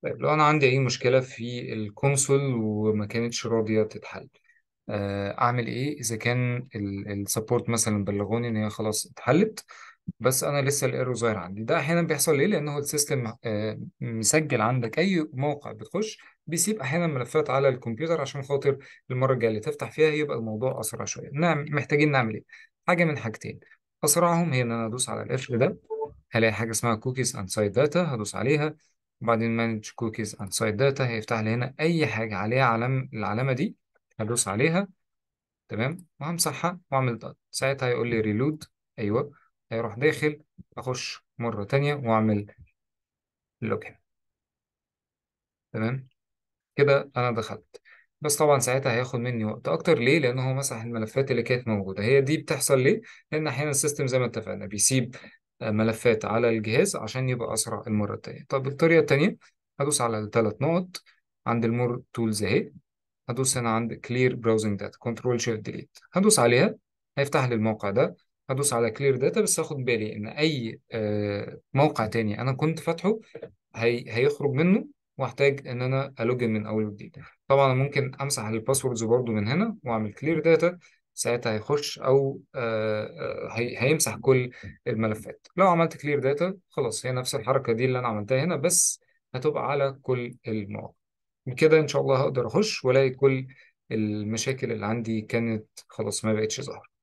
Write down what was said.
طيب لو انا عندي اي مشكله في الكونسول وما كانتش راضيه تتحل، اعمل ايه اذا كان السبورت مثلا بلغوني ان هي خلاص اتحلت، بس انا لسه الايرور ظاهر عندي؟ ده احيانا بيحصل ليه؟ لان هو السيستم مسجل عندك اي موقع بتخش، بيسيب احيانا ملفات على الكمبيوتر عشان خاطر المره الجايه اللي تفتح فيها يبقى الموضوع اسرع شويه. محتاجين نعمل ايه؟ حاجه من حاجتين. اسرعهم هي ان انا ادوس على القفل ده، هلاقي حاجه اسمها كوكيز اند سايد داتا، هدوس عليها. وبعدين مانج كوكيز اند سايد داتا، هيفتح لي هنا اي حاجه عليها العلامه دي، هدوس عليها. تمام، وهمسحها واعمل ضغط، ساعتها هيقول لي ريلود. ايوه، هيروح داخل، اخش مره تانية واعمل لوجن. تمام، كده انا دخلت. بس طبعا ساعتها هياخد مني وقت اكتر. ليه؟ لان هو مسح الملفات اللي كانت موجوده. هي دي بتحصل ليه؟ لان احيانا السيستم زي ما اتفقنا بيسيب ملفات على الجهاز عشان يبقى اسرع المره التانية. طب الطريقه التانية، هدوس على الثلاث نقط عند المور تولز اهي، هدوس هنا عند كلير براوزنج داتا، كنترول شيفت ديليت، هدوس عليها، هيفتح لي الموقع ده. هدوس على كلير داتا، بس هاخد بالي ان اي موقع تاني انا كنت فاتحه هيخرج منه، واحتاج ان انا الوجن من اول وجديد. طبعا أنا ممكن امسح الباسوردز برضو من هنا واعمل كلير داتا، ساعتها هيخش او هيمسح كل الملفات. لو عملت كلير داتا خلاص، هي نفس الحركة دي اللي انا عملتها هنا، بس هتبقى على كل المواقع. بكده ان شاء الله هقدر اخش والاقي كل المشاكل اللي عندي كانت خلاص ما بقتش ظاهرة.